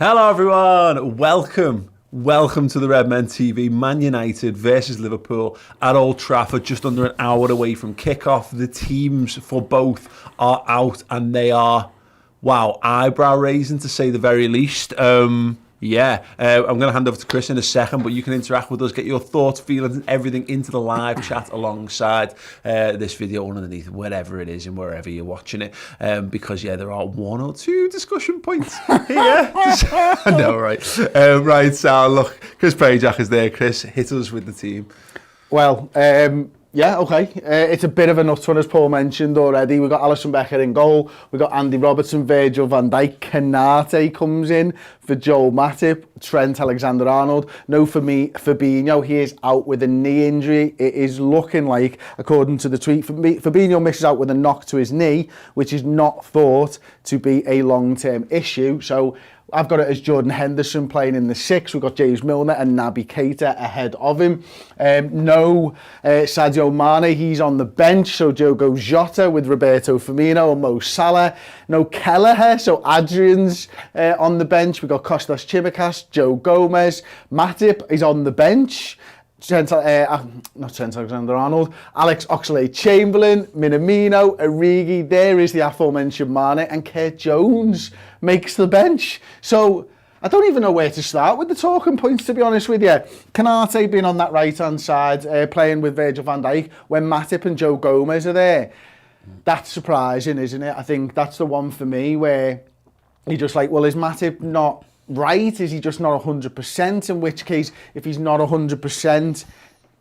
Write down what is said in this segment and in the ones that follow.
Hello everyone, welcome to the Redmen TV. Man United versus Liverpool at Old Trafford, just under an hour away from kickoff. The teams for both are out and they are, wow, eyebrow raising to say the very least. I'm going to hand over to Chris in a second, but you can interact with us, get your thoughts, feelings and everything into the live chat alongside this video underneath, wherever it is and wherever you're watching it, because there are one or two discussion points here. I know, right? Right, so look, Chris Pajak is there. Chris, hit us with the team. Well, okay. It's a bit of a nuts one, as Paul mentioned already. We've got Alisson Becker in goal. We've got Andy Robertson, Virgil van Dijk. Konate comes in for Joel Matip. Trent Alexander-Arnold. No, for me, Fabinho, he is out with a knee injury. It is looking like, according to the tweet, Fabinho misses out with a knock to his knee, which is not thought to be a long-term issue. So I've got it as Jordan Henderson playing in the 6. We've got James Milner and Naby Keita ahead of him. No Sadio Mane, he's on the bench. So Diogo Jota with Roberto Firmino and Mo Salah. No Kelleher, so Adrian's on the bench. We've got Kostas Tsimikas, Joe Gomez. Matip is on the bench. Not Trent Alexander-Arnold, Alex Oxlade-Chamberlain, Minamino, Origi, there is the aforementioned Mane, and Kurt Jones makes the bench. So I don't even know where to start with the talking points, to be honest with you. Konate being on that right-hand side, playing with Virgil van Dijk, when Matip and Joe Gomez are there. That's surprising, isn't it? I think that's the one for me where you're just like, well, is Matip not right? Is he just not 100%? In which case, if he's not 100%,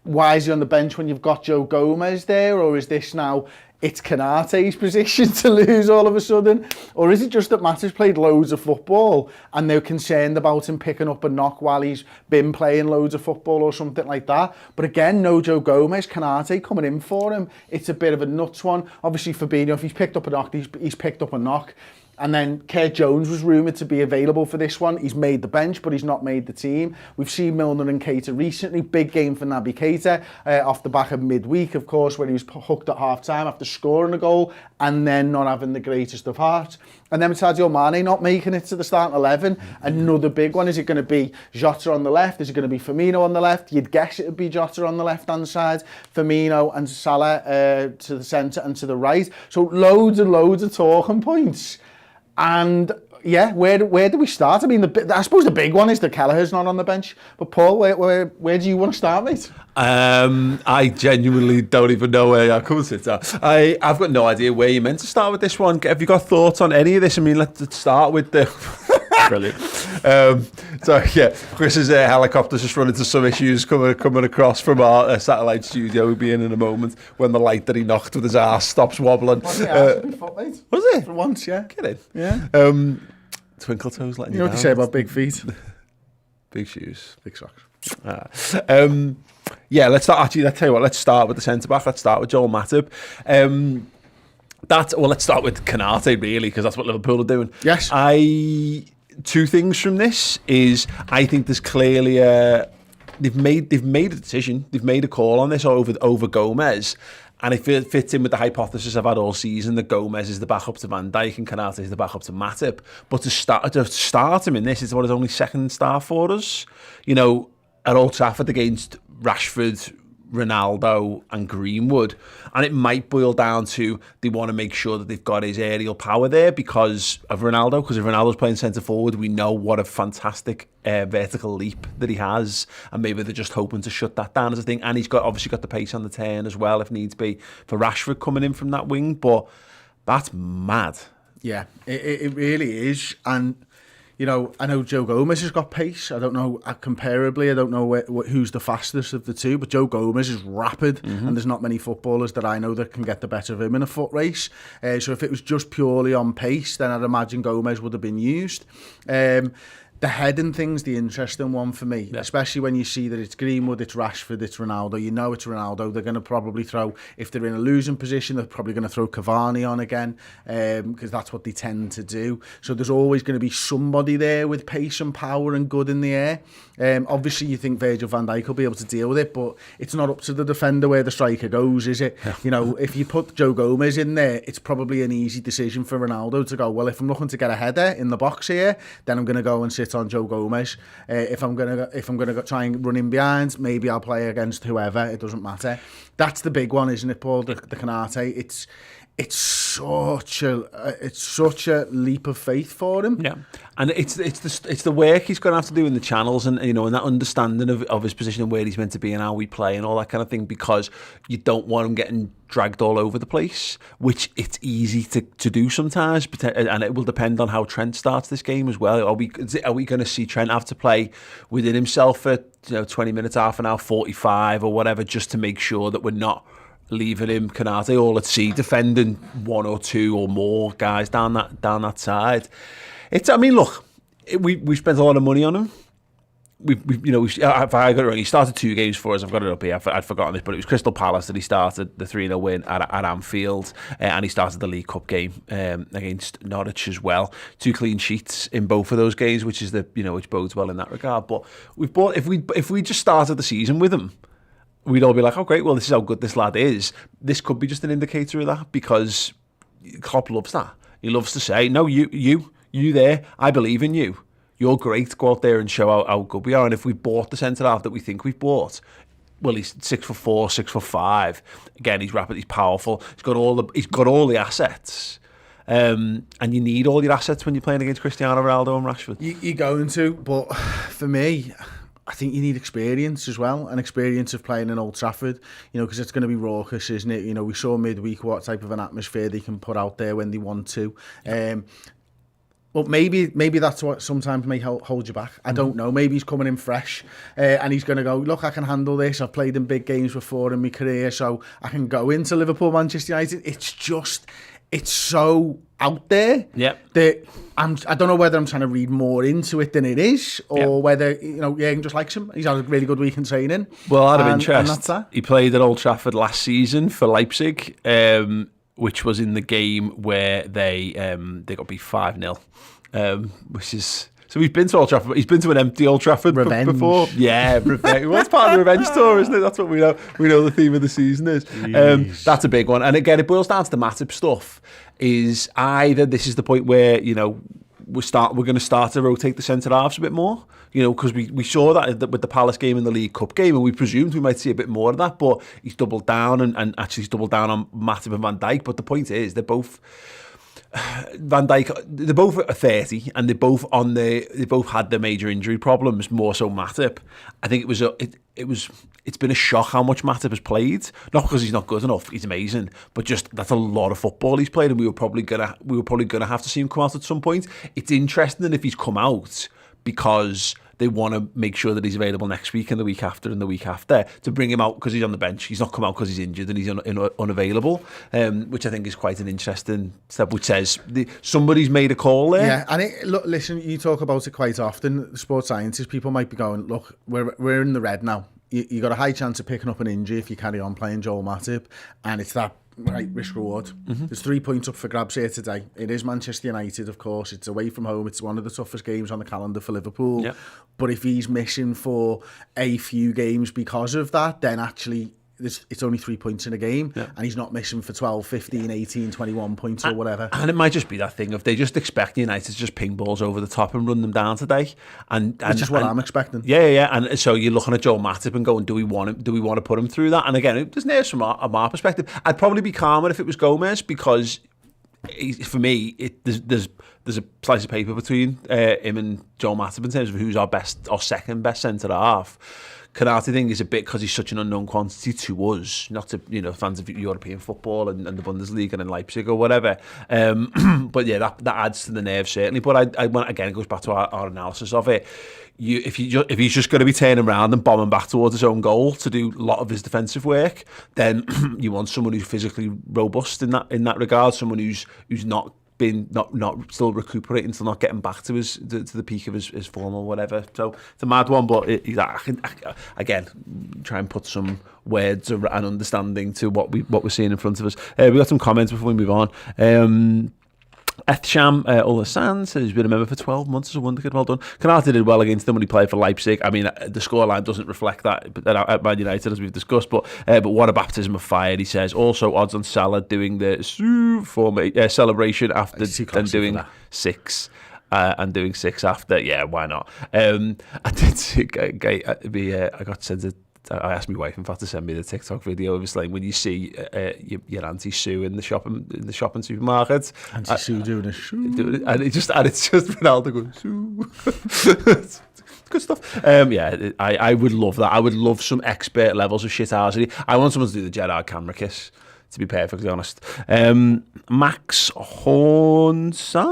why is he on the bench when you've got Joe Gomez there? Or is this now, it's Konate's position to lose all of a sudden? Or is it just that Matt has played loads of football and they're concerned about him picking up a knock while he's been playing loads of football or something like that? But again, no Joe Gomez, Konate coming in for him. It's a bit of a nuts one. Obviously, Fabinho, if he's picked up a knock, he's picked up a knock. And then Kurt Jones was rumoured to be available for this one. He's made the bench, but he's not made the team. We've seen Milner and Keita recently. Big game for Naby Keita off the back of midweek, of course, when he was hooked at half-time after scoring a goal and then not having the greatest of hearts. And then Sadio Mane not making it to the starting 11. Another big one. Is it going to be Jota on the left? Is it going to be Firmino on the left? You'd guess it would be Jota on the left-hand side, Firmino and Salah to the centre and to the right. So loads and loads of talking points. And yeah, where do we start? I mean, I suppose the big one is that Kelleher's not on the bench. But Paul, where do you want to start, mate? I genuinely don't even know where I come sit down. I've got no idea where you're meant to start with this one. Have you got thoughts on any of this? I mean, let's start with the... Brilliant. Chris's helicopter's just run into some issues coming across from our satellite studio. We'll be in a moment when the light that he knocked with his arse stops wobbling. Was it? For once, yeah. Kidding. Yeah. Twinkle toes letting you know you what down. They say about big feet? Big shoes. Big socks. Let's tell you what, let's start with the centre-back. Let's start with Joel Matip. Let's start with Konate, really, because that's what Liverpool are doing. Yes. Two things from this is I think there's clearly they've made a decision, they've made a call on this over Gomez, and it fits in with the hypothesis I've had all season that Gomez is the backup to Van Dijk and Konate is the backup to Matip. But to start him in this is what his only second start for us. You know, at Old Trafford against Rashford, Ronaldo and Greenwood, and it might boil down to they want to make sure that they've got his aerial power there because of Ronaldo, because if Ronaldo's playing centre forward, we know what a fantastic vertical leap that he has, and maybe they're just hoping to shut that down as a thing. And he's obviously got the pace on the turn as well if needs be for Rashford coming in from that wing. But that's mad. Yeah, it really is. And you know, I know Joe Gomez has got pace. I don't know, comparably, I don't know who's the fastest of the two, but Joe Gomez is rapid, and there's not many footballers that I know that can get the better of him in a foot race. So if it was just purely on pace, then I'd imagine Gomez would have been used. The heading thing's the interesting one for me, especially when you see that it's Greenwood, it's Rashford, it's Ronaldo. You know it's Ronaldo. They're going to probably throw, if they're in a losing position, they're probably going to throw Cavani on again, because that's what they tend to do. So there's always going to be somebody there with pace and power and good in the air. Obviously, you think Virgil van Dijk will be able to deal with it, but it's not up to the defender where the striker goes, is it? You know, if you put Joe Gomez in there, it's probably an easy decision for Ronaldo to go, well, if I'm looking to get a header in the box here, then I'm going to go and sit sit on Joe Gomez. If I'm gonna go try and run in behind, maybe I'll play against whoever. It doesn't matter. That's the big one, isn't it, Paul? The Konate. It's such a leap of faith for him. Yeah, and it's the work he's going to have to do in the channels, and and that understanding of his position and where he's meant to be and how we play and all that kind of thing, because you don't want him getting dragged all over the place, which it's easy to do sometimes, and it will depend on how Trent starts this game as well. Are we going to see Trent have to play within himself for 20 minutes, half an hour, 45 or whatever, just to make sure that we're not leaving him, Konate, all at sea, defending one or two or more guys down that side. Look, we spent a lot of money on him. If I got it wrong, he started 2 games for us. I've got it up here. I'd forgotten this, but it was Crystal Palace that he started the 3-0 win at Anfield, and he started the League Cup game against Norwich as well. 2 clean sheets in both of those games, which is which bodes well in that regard. But if we just started the season with him, we'd all be like, oh great, well this is how good this lad is. This could be just an indicator of that, because Klopp loves that. He loves to say, no, you there, I believe in you. You're great, go out there and show how good we are. And if we bought the centre-half that we think we've bought, well, he's 6'4", 6'5". Again, he's rapid, he's powerful. He's got all the assets. And you need all your assets when you're playing against Cristiano Ronaldo and Rashford. You're going to, but for me, I think you need experience as well, and experience of playing in Old Trafford, because it's going to be raucous, isn't it? We saw midweek what type of an atmosphere they can put out there when they want to. But maybe that's what sometimes may hold you back. I don't know. Maybe he's coming in fresh and he's going to go, look, I can handle this. I've played in big games before in my career, so I can go into Liverpool, Manchester United. It's so out there that I don't know whether I'm trying to read more into it than it is, or whether Jürgen just likes him. He's had a really good week in training. Well, out of interest, and that's that. He played at Old Trafford last season for Leipzig, which was in the game where they got beat 5-0, which is. So he's been to Old Trafford. He's been to an empty Old Trafford before. Yeah, revenge. Well, it's part of the revenge tour, isn't it? That's what we know. We know the theme of the season is. That's a big one. And again, it boils down to the Matip stuff. Is either this is the point where we're going to start to rotate the centre halves a bit more. Because we saw that with the Palace game and the League Cup game, and we presumed we might see a bit more of that. But he's doubled down, and actually he's doubled down on Matip and Van Dijk. But the point is, they're both. Van Dijk, they're both at 30, and they both had their major injury problems. More so Matip. I think it's been a shock how much Matip has played. Not because he's not good enough, he's amazing, but just that's a lot of football he's played, and we were probably gonna have to see him come out at some point. It's interesting if he's come out because they want to make sure that he's available next week and the week after and the week after, to bring him out because he's on the bench. He's not come out because he's injured and he's unavailable, which I think is quite an interesting step, which says somebody's made a call there. Yeah, and look, listen, you talk about it quite often. Sports scientists, people might be going, look, we're in the red now. You got a high chance of picking up an injury if you carry on playing Joel Matip, and it's that right risk reward. There's 3 points up for grabs here today. It is Manchester United, of course. It's away from home. It's one of the toughest games on the calendar for Liverpool. Yep. But if he's missing for a few games because of that, then actually it's only 3 points in a game, and he's not missing for 12, 15, 18, 21 points or whatever. And it might just be that thing of they just expect United to just ping balls over the top and run them down today. Which is what I'm expecting. Yeah. And so you're looking at Joel Matip and going, do we want to put him through that? And again, there's nerves from our perspective. I'd probably be calmer if it was Gomez, because for me, there's a slice of paper between him and Joel Matip in terms of who's our second best centre half. Konate thing is a bit because he's such an unknown quantity to us, not to fans of European football and the Bundesliga and in Leipzig or whatever. But yeah, that adds to the nerve certainly. But again, it goes back to our analysis of it. If he's just going to be turning around and bombing back towards his own goal to do a lot of his defensive work, then you want someone who's physically robust in that regard, someone who's not still recuperating, still not getting back to the peak of his form or whatever. So it's a mad one, but I can again try and put some words and understanding to what we're seeing in front of us. We got some comments before we move on. Ethsham Ulasan says he's been a member for 12 months as a wonder kid. Well done. Konate did well against them when he played for Leipzig. I mean, the scoreline doesn't reflect that at Man United, as we've discussed, but what a baptism of fire, he says. Also, odds on Salah doing the celebration after then doing 6. and doing 6 after, yeah, why not? I did see I got sent I asked my wife, in fact, to send me the TikTok video of like when you see your Auntie Sue in the shopping supermarket. Auntie Sue doing a shoe. And it's just Ronaldo going, Sue. Good stuff. I would love that. I would love some expert levels of shithousery. I want someone to do the Gerrard camera kiss, to be perfectly honest. Max Horsnell.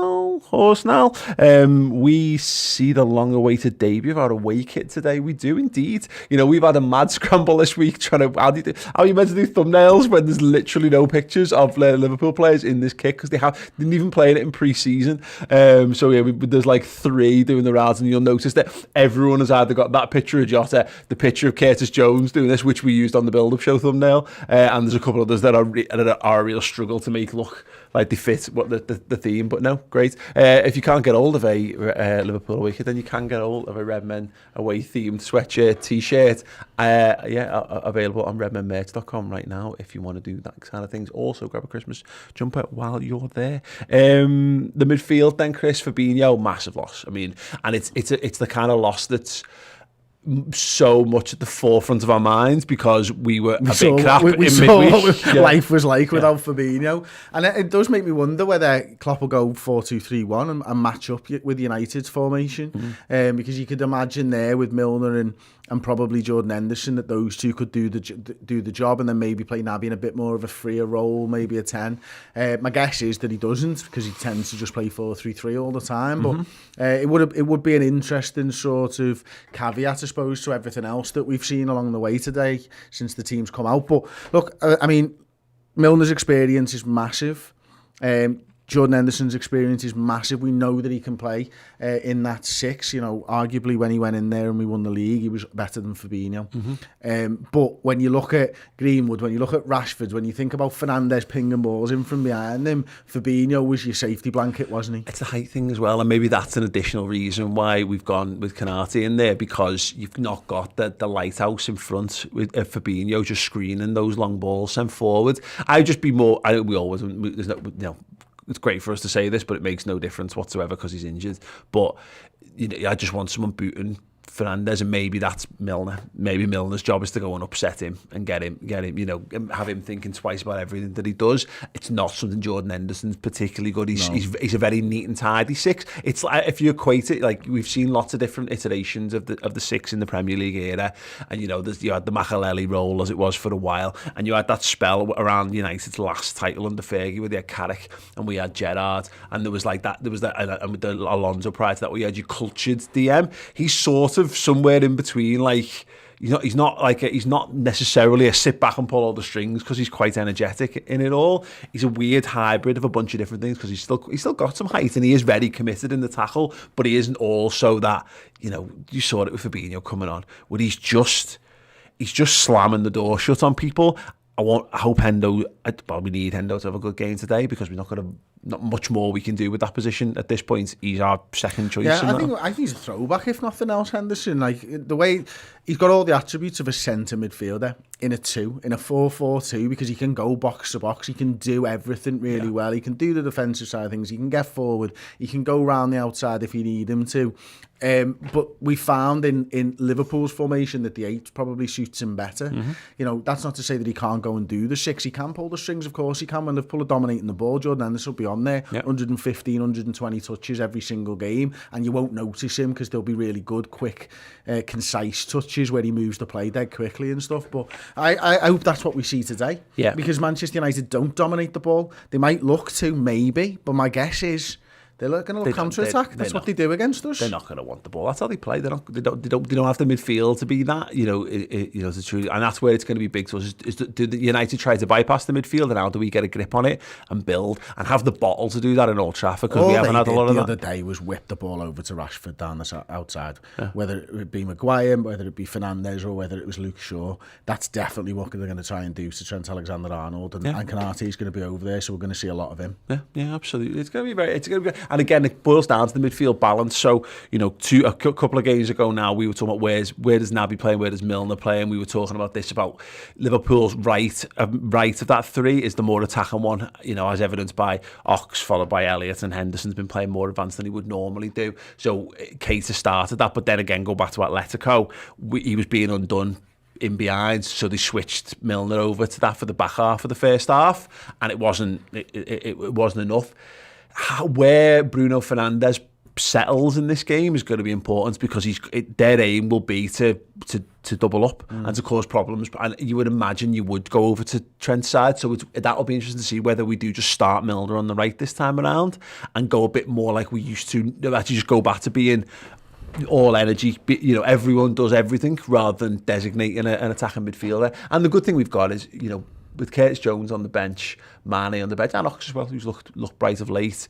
We see the long-awaited debut of our away kit today. We do indeed. You know, we've had a mad scramble this week trying to... How are you meant to do thumbnails when there's literally no pictures of Liverpool players in this kit because they didn't even play in it in pre-season. So yeah, there's like 3 doing the rounds, and you'll notice that everyone has either got that picture of Jota, the picture of Curtis Jones doing this, which we used on the build-up show thumbnail, and there's a couple others that are a real struggle to make look like they fit what the theme. But no, great. If you can't get hold of a Liverpool away kit, then you can get hold of a Redmen away themed sweatshirt, t-shirt. Available on redmenmerch.com right now if you want to do that kind of things. Also, grab a Christmas jumper while you're there. The midfield then, Chris, Fabinho, massive loss. I mean, and it's the kind of loss that's so much at the forefront of our minds because we were a bit crap in midweek. What life was like without Fabinho. And it does make me wonder whether Klopp will go 4-2-3-1 and match up with United's formation. Because you could imagine there with Milner and probably Jordan Henderson that those two could do the job, and then maybe play Naby in a bit more of a freer role, maybe a 10. My guess is that he doesn't, because he tends to just play 4-3-3 all the time. But it would be an interesting sort of caveat, I suppose, to everything else that we've seen along the way today since the team's come out. But look, I mean, Milner's experience is massive. Jordan Henderson's experience is massive. We know that he can play in that 6. You know, arguably when he went in there and we won the league, he was better than Fabinho. But when you look at Greenwood, when you look at Rashford, when you think about Fernandes pinging balls in from behind him, Fabinho was your safety blanket, wasn't he? It's the height thing as well, and maybe that's an additional reason why we've gone with Konate in there, because you've not got the lighthouse in front with Fabinho just screening those long balls sent forward. I'd just be more... there's no, you know, it's great for us to say this, but it makes no difference whatsoever because he's injured. But you know, I just want someone booting Fernandes, and maybe that's Milner. Maybe Milner's job is to go and upset him and get him, you know, have him thinking twice about everything that he does. It's not something Jordan Henderson's particularly good. He's a very neat and tidy 6. It's like, if you equate it, like we've seen lots of different iterations of the 6 in the Premier League era, and you know, you had the Makelele role as it was for a while, and you had that spell around United's last title under Fergie with Carrick, and we had Gerrard, and there was that, and with the Alonso prior to that, we had your cultured DM. He's sort of somewhere in between, like he's not necessarily a sit back and pull all the strings, because he's quite energetic in it all. He's a weird hybrid of a bunch of different things, because he's still got some height and he is very committed in the tackle, but he isn't also that, you know, you saw it with Fabinho coming on, where he's just slamming the door shut on people. I hope Hendo, we need Hendo to have a good game today, because we're not much more we can do with that position at this point. He's our second choice. Yeah, I think he's a throwback, if nothing else, Henderson. Like, the way he's got all the attributes of a centre midfielder in a 4-4-2, because he can go box to box. He can do everything really well. He can do the defensive side of things. He can get forward. He can go round the outside if you need him to. But we found in Liverpool's formation that the 8 probably suits him better. You know, that's not to say that he can't go and do the 6. He can pull the strings, of course he can. When Liverpool are dominating the ball, Jordan Henderson will be on there, 115, 120 touches every single game, and you won't notice him because they'll be really good, quick, concise touches where he moves the play dead quickly and stuff. But I hope that's what we see today. Yeah. Because Manchester United don't dominate the ball. They might look to, maybe, but my guess is they're going to look counter-attack. That's what they do against us. They're not going to want the ball. That's how they play. They don't have the midfield to be that. You know, the truth, and that's where it's going to be big to us. Do the United try to bypass the midfield, and how do we get a grip on it and build and have the bottle to do that in Old Trafford? Because we haven't had a lot of that. The other day was whip the ball over to Rashford down the outside. Whether it would be Maguire, whether it be Fernandes, or whether it was Luke Shaw, that's definitely what they're going to try and do to Trent Alexander-Arnold. And Konate is going to be over there, so we're going to see a lot of him. Yeah, absolutely. It's going to be And again, it boils down to the midfield balance. So, a couple of games ago now, we were talking about where does Naby play and where does Milner play, and we were talking about this, about Liverpool's right of that three is the more attacking one, as evidenced by Ox, followed by Elliott, and Henderson's been playing more advanced than he would normally do. So Keita started that, but then again, go back to Atletico, he was being undone in behind, so they switched Milner over to that for the back half of the first half, and it wasn't enough. Where Bruno Fernandes settles in this game is going to be important, because their aim will be to double up and to cause problems, and you would imagine you would go over to Trent's side, so that'll be interesting to see whether we do just start Milner on the right this time around and go a bit more like we used to, actually just go back to being all energy, everyone does everything rather than designating an attacking midfielder. And the good thing we've got is, with Curtis Jones on the bench, Mane on the bench, and Ox as well, who's looked bright of late,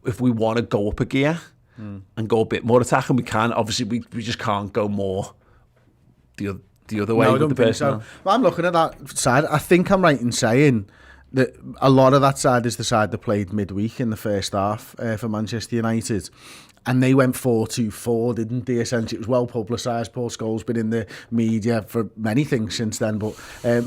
if we want to go up a gear and go a bit more attacking, we can. Obviously, we just can't go more the other way. No, I don't think so. Well, I'm looking at that side. I think I'm right in saying that a lot of that side is the side that played midweek in the first half for Manchester United. And they went 4-2-4, didn't they, essentially? It was well publicised. Paul Scholes been in the media for many things since then, but at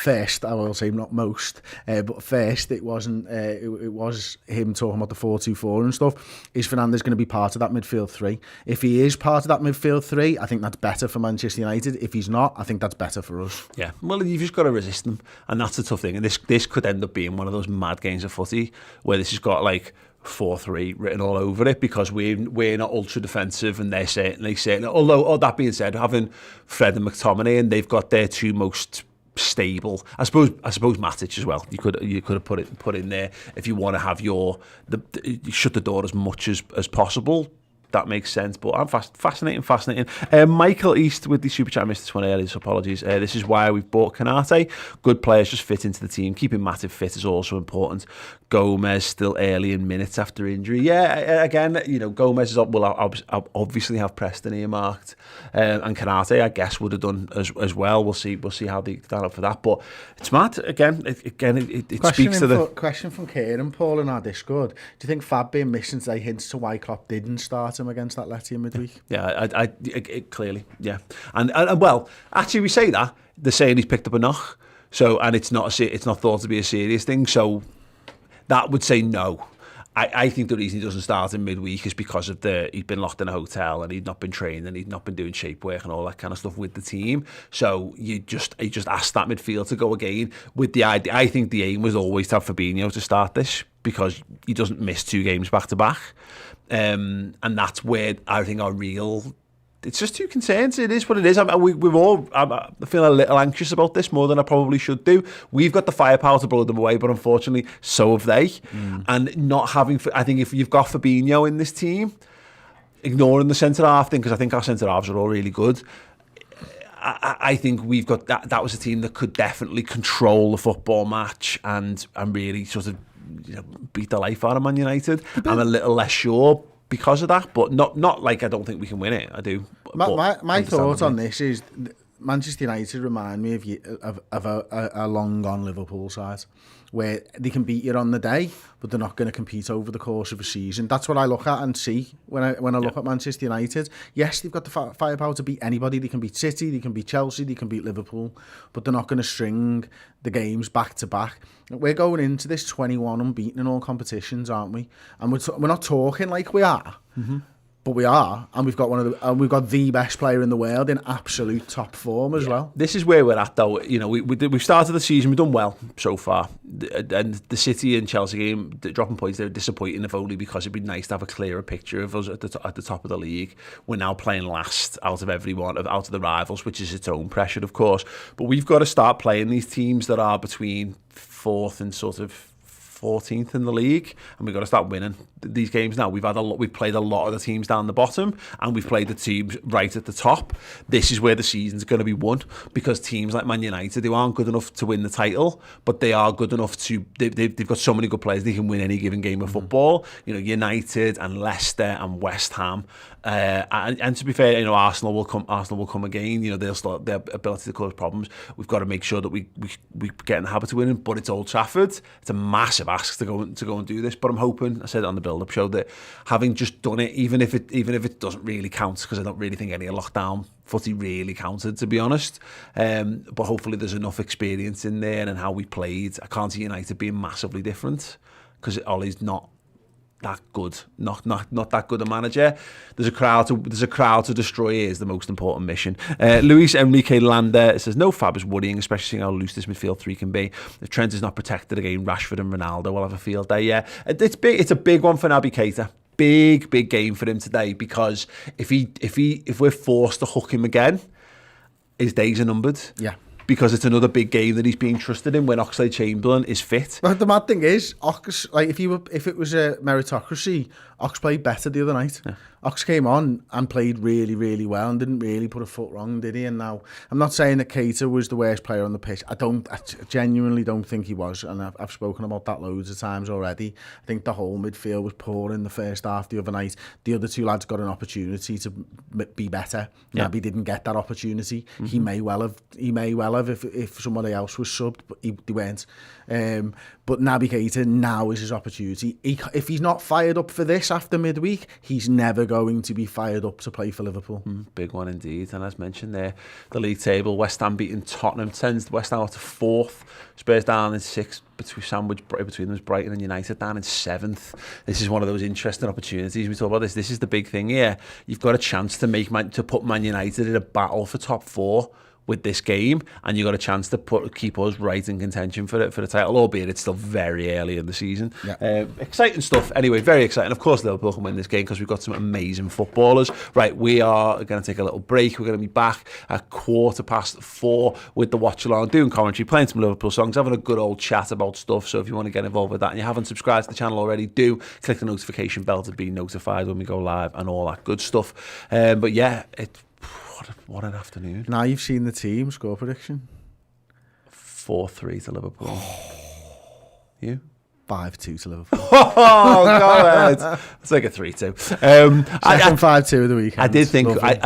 first, I will say not most, but first it wasn't, it was him talking about the 4-2-4 and stuff. Is Fernandes going to be part of that midfield three? If he is part of that midfield three, I think that's better for Manchester United. If he's not, I think that's better for us. Yeah, well, you've just got to resist them, and that's the tough thing. And this could end up being one of those mad games of footy where this has got like 4-3 written all over it, because we're not ultra defensive and they're certainly. Although, that being said, having Fred and McTominay, and they've got their two most stable. I suppose Matic as well. You could have put in there if you want to have you shut the door as much as possible. That makes sense, but I'm fascinating. Michael East with the super chat, missed this one earlier, so apologies. This is why we've bought Konate. Good players just fit into the team. Keeping Matip fit is also important. Gomez still early in minutes after injury. Yeah, again, Gomez will obviously have Preston earmarked, and Konate, I guess, would have done as well. We'll see how they stand up for that. But it's mad. It speaks to the question from Kieran Paul in our Discord. Do you think Fab being missing today hints to why Klopp didn't start him against Atleti midweek? Yeah, it clearly, yeah, and well, actually, we say that they're saying he's picked up a knock, so, and it's not thought to be a serious thing, so that would say no. I think the reason he doesn't start in midweek is because of he'd been locked in a hotel and he'd not been training and he'd not been doing shape work and all that kind of stuff with the team. So you just asked that midfield to go again with the idea. I think the aim was always to have Fabinho to start this, because he doesn't miss 2 games back to back, and that's where I think our real. It's just 2 concerns. It is what it is. I'm feeling a little anxious about this, more than I probably should do. We've got the firepower to blow them away, but unfortunately, so have they. And not having, I think if you've got Fabinho in this team, ignoring the centre-half thing, because I think our centre-halves are all really good, I think we've got that was a team that could definitely control the football match and really sort of beat the life out of Man United. I'm a little less sure because of that, but not like I don't think we can win it. I do. My thought on this is Manchester United remind me of a long gone Liverpool side, where they can beat you on the day, but they're not going to compete over the course of a season. That's what I look at and see when I look at Manchester United. Yes, they've got the firepower to beat anybody. They can beat City, they can beat Chelsea, they can beat Liverpool, but they're not going to string the games back to back. We're going into this 21 unbeaten in all competitions, aren't we? And we're not talking like we are. Mm-hmm. But we are, and we've got the best player in the world in absolute top form as well. This is where we're at, though. We've started the season, we've done well so far, and the City and Chelsea game, dropping points, they're disappointing, if only because it'd be nice to have a clearer picture of us at the top of the league. We're now playing last out of everyone, out of the rivals, which is its own pressure, of course. But we've got to start playing these teams that are between 4th and sort of 14th in the league, and we've got to start winning these games now. We've played a lot of the teams down the bottom, and we've played the teams right at the top. This is where the season's going to be won, because teams like Man United, who aren't good enough to win the title, but they are good enough to. They've got so many good players, they can win any given game of football. United and Leicester and West Ham And to be fair, you know, Arsenal will come again. You know, they'll still their ability to cause problems. We've got to make sure that we get in the habit of winning. But it's Old Trafford. It's a massive ask to go and do this. But I'm hoping, I said it on the build-up show, that having just done it, even if it doesn't really count, because I don't really think any lockdown footy really counted, to be honest. But hopefully there's enough experience in there and how we played. I can't see United being massively different because Ollie's not that good, not that good a manager. There's a crowd to destroy is the most important mission. Luis Enrique Landa says, no fab is worrying, especially seeing how loose this midfield three can be. If Trent is not protected again, Rashford and Ronaldo will have a field day. Yeah, it's big. It's a big one for Naby Keita. Big game for him today, because if we're forced to hook him again, his days are numbered. Yeah. Because it's another big game that he's being trusted in when Oxlade-Chamberlain is fit. But the mad thing is, Ox, like if it was a meritocracy, Ox played better the other night. Yeah. Ox came on and played really, really well and didn't really put a foot wrong, did he? And now, I'm not saying that Keita was the worst player on the pitch. I genuinely don't think he was, and I've spoken about that loads of times already. I think the whole midfield was poor in the first half the other night. The other two lads got an opportunity to be better. Yeah. Naby didn't get that opportunity. Mm-hmm. He may well have if somebody else was subbed, but they weren't. But Naby Keita, now is his opportunity. If he's not fired up for this after midweek, he's never going to be fired up to play for Liverpool. Big one indeed. And as mentioned there, the league table, West Ham beating Tottenham, sends West Ham up to 4th, Spurs down in 6th, between them is Brighton and United down in 7th. This is one of those interesting opportunities. We talk about this. This is the big thing here. You've got a chance to put Man United in a battle for top 4 with this game, and you got a chance to keep us right in contention for the title, albeit it's still very early in the season. Yeah. Exciting stuff. Anyway, very exciting. Of course, Liverpool can win this game because we've got some amazing footballers. Right, we are going to take a little break. We're going to be back at 4:15 with the watch along, doing commentary, playing some Liverpool songs, having a good old chat about stuff. So if you want to get involved with that and you haven't subscribed to the channel already, do click the notification bell to be notified when we go live and all that good stuff. But yeah, what an afternoon. Now you've seen the team score prediction. 4-3 to Liverpool. You? 5-2 to Liverpool. Oh, God. It's like a 3-2. Second 5-2 of the weekend. I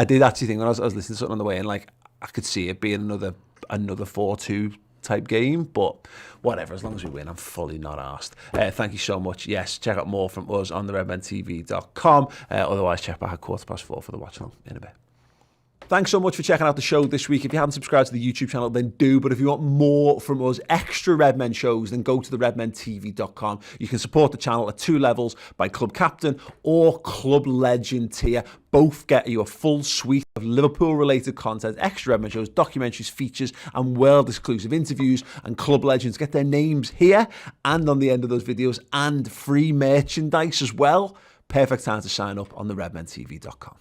did actually think when I was listening to something on the way in, like, I could see it being another 4-2 type game, but whatever, as long as we win, I'm fully not asked. Thank you so much. Yes, check out more from us on the redmentv.com. Otherwise, check back at 4:15 for the watch along in a bit. Thanks so much for checking out the show this week. If you haven't subscribed to the YouTube channel, then do. But if you want more from us, extra Redmen shows, then go to the redmentv.com. You can support the channel at 2 levels, by Club Captain or Club Legend tier. Both get you a full suite of Liverpool-related content, extra Redmen shows, documentaries, features, and world-exclusive interviews. And Club Legends get their names here and on the end of those videos, and free merchandise as well. Perfect time to sign up on the redmentv.com.